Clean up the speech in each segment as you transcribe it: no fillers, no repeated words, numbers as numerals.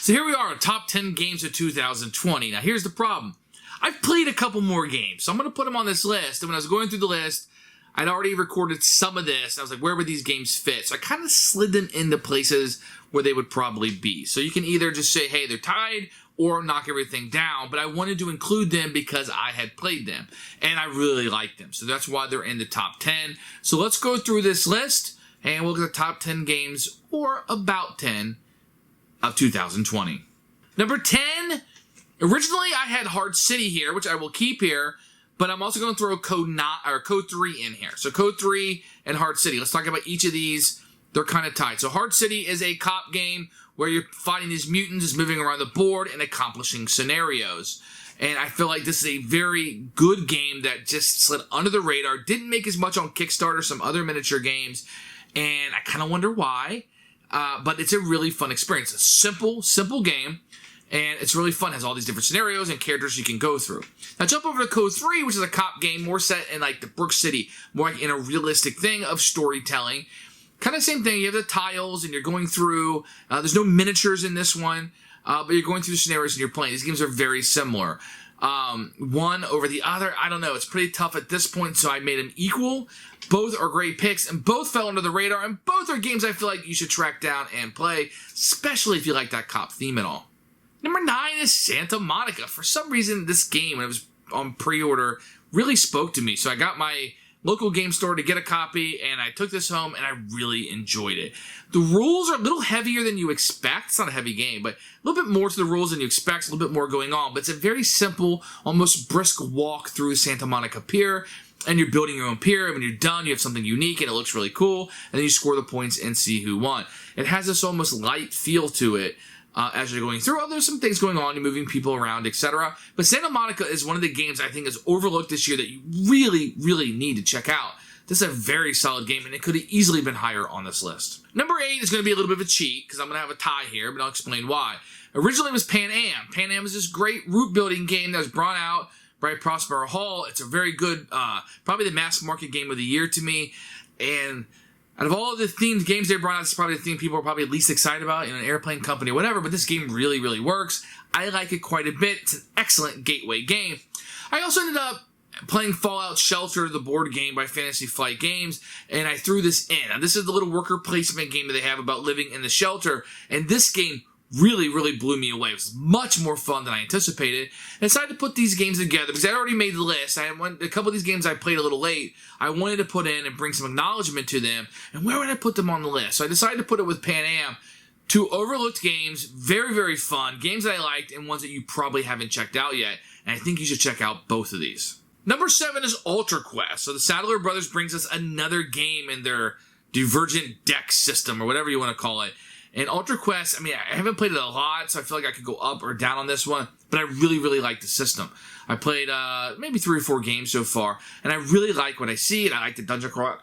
So here we are, top 10 games of 2020. Now here's the problem. I've played a couple more games, so I'm going to put them on this list. And when I was going through the list, I'd already recorded some of this. And I was like, where would these games fit? So I kind of slid them into places where they would probably be. So you can either just say, hey, they're tied, or knock everything down. But I wanted to include them because I had played them, and I really liked them. So that's why they're in the top 10. So let's go through this list, and we'll look at the top 10 games, or about 10, of 2020. Number 10, originally I had Hard City here, which I will keep here, but I'm also going to throw Code 3 in here. So Code 3 and Hard City. Let's talk about each of these. They're kind of tied. So Hard City is a cop game where you're fighting these mutants, moving around the board and accomplishing scenarios. And I feel like this is a very good game that just slid under the radar. Didn't make as much on Kickstarter, some other miniature games, and I kind of wonder why. But it's a really fun experience. A simple game, and it's really fun. It has all these different scenarios and characters you can go through. Now jump over to Code 3, which is a cop game, more set in like the Brook City, more like in a realistic thing of storytelling. Kind of same thing. You have the tiles, and you're going through. There's no miniatures in this one, but you're going through the scenarios and you're playing. These games are very similar. One over the other, I don't know. It's pretty tough at this point, so I made them equal. Both are great picks, and both fell under the radar, and both are games I feel like you should track down and play, especially if you like that cop theme at all. Number 9 is Santa Monica. For some reason, this game, when it was on pre-order, really spoke to me, so I got my local game store to get a copy, and I took this home, and I really enjoyed it. The rules are a little heavier than you expect. It's not a heavy game, but a little bit more to the rules than you expect, a little bit more going on, but it's a very simple, almost brisk walk through Santa Monica Pier, and you're building your own pier, and when you're done, you have something unique, and it looks really cool, and then you score the points and see who won. It has this almost light feel to it, as you're going through. There's some things going on, you're moving people around, etc. But Santa Monica is one of the games I think is overlooked this year that you really, really need to check out. This is a very solid game, and it could have easily been higher on this list. Number 8 is going to be a little bit of a cheat, because I'm going to have a tie here, but I'll explain why. Originally it was Pan Am. Pan Am is this great root building game that was brought out by Prospero Hall. It's a very good, probably the mass market game of the year to me, and out of all the themed games they brought out, it's probably the theme people are probably least excited about in an airplane company or whatever, but this game really, really works. I like it quite a bit. It's an excellent gateway game. I also ended up playing Fallout Shelter, the board game by Fantasy Flight Games, and I threw this in. Now, this is the little worker placement game that they have about living in the shelter, and this game really, really blew me away. It was much more fun than I anticipated. I decided to put these games together because I already made the list. A couple of these games I played a little late. I wanted to put in and bring some acknowledgement to them. And where would I put them on the list? So I decided to put it with Pan Am. 2 overlooked games, very, very fun. Games that I liked and ones that you probably haven't checked out yet. And I think you should check out both of these. Number 7 is Ultra Quest. So the Sadler Brothers brings us another game in their Divergent deck system, or whatever you want to call it. And Ultra Quest, I mean, I haven't played it a lot, so I feel like I could go up or down on this one, but I really, really like the system. I played maybe 3 or 4 games so far, and I really like what I see, and I like the dungeon crawl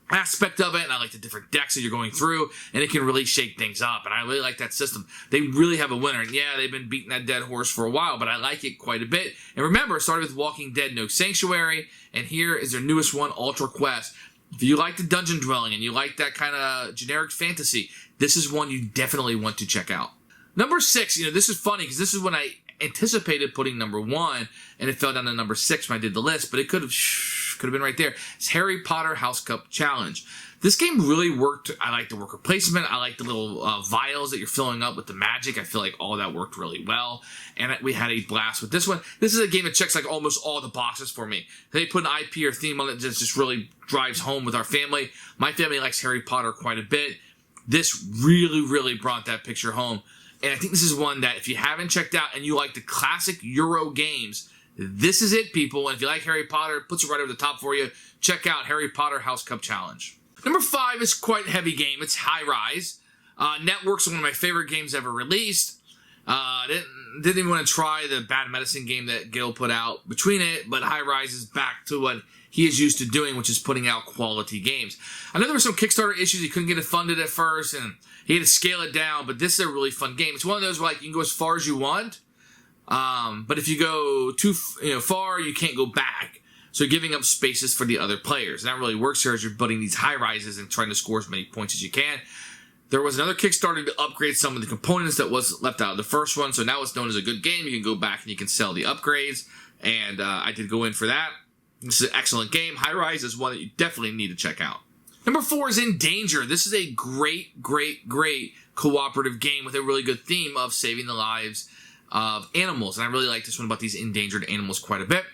aspect of it, and I like the different decks that you're going through, and it can really shake things up, and I really like that system. They really have a winner, and yeah, they've been beating that dead horse for a while, but I like it quite a bit. And remember, it started with Walking Dead No Sanctuary, and here is their newest one, Ultra Quest. If you like the dungeon dwelling and you like that kind of generic fantasy, this is one you definitely want to check out. Number 6, this is funny because this is when I anticipated putting number 1, and it fell down to number 6 when I did the list, but it could have been right there. It's Harry Potter House Cup Challenge. This game really worked. I like the worker placement. I like the little vials that you're filling up with the magic. I feel like all that worked really well. And we had a blast with this one. This is a game that checks like almost all the boxes for me. They put an IP or theme on it that just really drives home with our family. My family likes Harry Potter quite a bit. This really, really brought that picture home. And I think this is one that if you haven't checked out and you like the classic Euro games, this is it, people. And if you like Harry Potter, it puts it right over the top for you. Check out Harry Potter House Cup Challenge. Number 5 is quite a heavy game. It's Highrise. Network's one of my favorite games ever released. Didn't even want to try the Bad Medicine game that Gil put out between it, but Highrise is back to what he is used to doing, which is putting out quality games. I know there were some Kickstarter issues. He couldn't get it funded at first, and he had to scale it down, but this is a really fun game. It's one of those where you can go as far as you want, but if you go too far, you can't go back. So giving up spaces for the other players. And that really works here as you're building these high rises and trying to score as many points as you can. There was another Kickstarter to upgrade some of the components that was left out of the first one, so now it's known as a good game. You can go back and you can sell the upgrades, and I did go in for that. This is an excellent game. Highrise is one that you definitely need to check out. Number 4 is Endangered. This is a great cooperative game with a really good theme of saving the lives of animals, and I really like this one about these endangered animals quite a bit.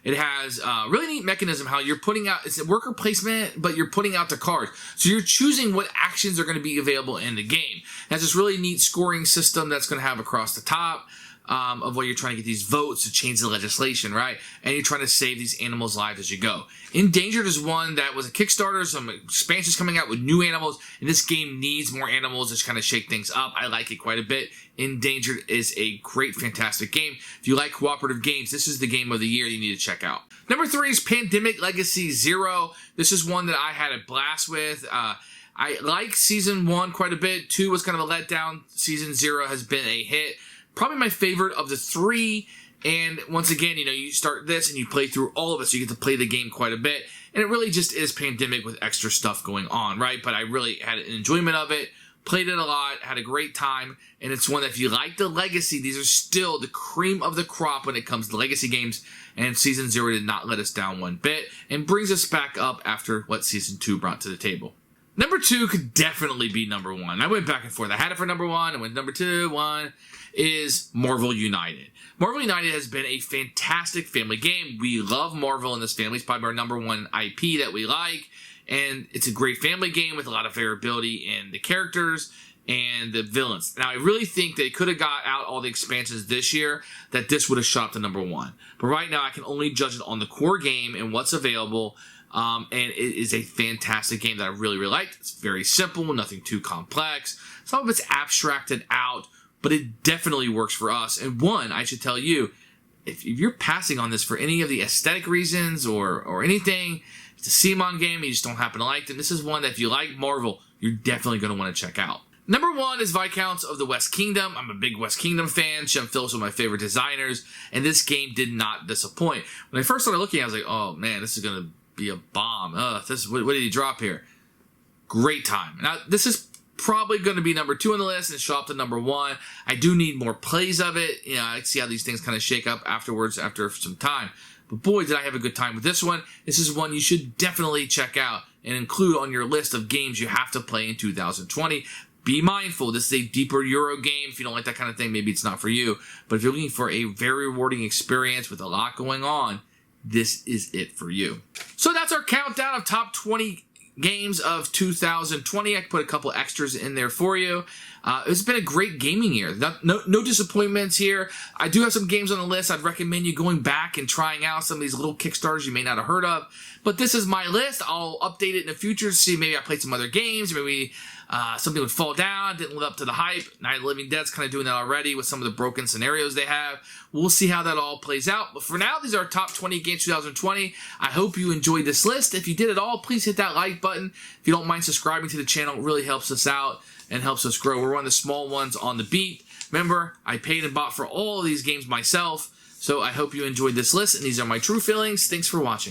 It has a really neat mechanism how you're putting out, it's a worker placement, but you're putting out the cards. So you're choosing what actions are going to be available in the game. It has this really neat scoring system that's going to have across the top of where you're trying to get these votes to change the legislation, right? And you're trying to save these animals' lives as you go. Endangered is one that was a Kickstarter, some expansions coming out with new animals, and this game needs more animals to kind of shake things up. I like it quite a bit. Endangered is a great, fantastic game. If you like cooperative games, this is the game of the year you need to check out. Number 3 is Pandemic Legacy Zero. This is one that I had a blast with. I like Season 1 quite a bit. 2 was kind of a letdown. Season 0 has been a hit. Probably my favorite of the 3. And once again, you know, you start this and you play through all of it, so you get to play the game quite a bit. And it really just is Pandemic with extra stuff going on, right? But I really had an enjoyment of it. Played it a lot, had a great time, and it's one that if you like the legacy, these are still the cream of the crop when it comes to legacy games, and Season 0 did not let us down one bit, and brings us back up after what Season 2 brought to the table. Number 2 could definitely be number 1. I went back and forth. I had it for number 1, and went number 2, 1 is Marvel United. Marvel United has been a fantastic family game. We love Marvel in this family. It's probably our number 1 IP that we like. And it's a great family game with a lot of variability in the characters and the villains. Now, I really think they could have got out all the expansions this year, that this would have shot to number 1. But right now, I can only judge it on the core game and what's available. And it is a fantastic game that I really liked. It's very simple, nothing too complex. Some of it's abstracted out, but it definitely works for us. And one, I should tell you, if you're passing on this for any of the aesthetic reasons or anything, it's a CMON game, you just don't happen to like it, this is one that if you like Marvel, you're definitely going to want to check out. Number 1 is Viscounts of the West Kingdom. I'm a big West Kingdom fan. Shem Phillips is one of my favorite designers, and this game did not disappoint. When I first started looking, I was like, oh man, this is going to be a bomb. What did he drop here? Great time. Now, this is probably going to be number 2 on the list and show up to number 1. I do need more plays of it. You know, I see how these things kind of shake up afterwards after some time. But boy, did I have a good time with this one. This is one you should definitely check out and include on your list of games you have to play in 2020. Be mindful, this is a deeper Euro game. If you don't like that kind of thing, maybe it's not for you. But if you're looking for a very rewarding experience with a lot going on, this is it for you. So that's our countdown of top 20 games of 2020. I put a couple extras in there for you. It's been a great gaming year. No disappointments here. I do have some games on the list. I'd recommend you going back and trying out some of these little Kickstarters you may not have heard of. But this is my list. I'll update it in the future to see maybe I played some other games. Maybe something would fall down, didn't live up to the hype. Night of the Living Dead's kind of doing that already with some of the broken scenarios they have. We'll see how that all plays out. But for now, these are our top 20 games 2020. I hope you enjoyed this list. If you did at all, please hit that like button. If you don't mind subscribing to the channel, it really helps us out and helps us grow. We're one of the small ones on the beat. Remember, I paid and bought for all of these games myself. So I hope you enjoyed this list, and these are my true feelings. Thanks for watching.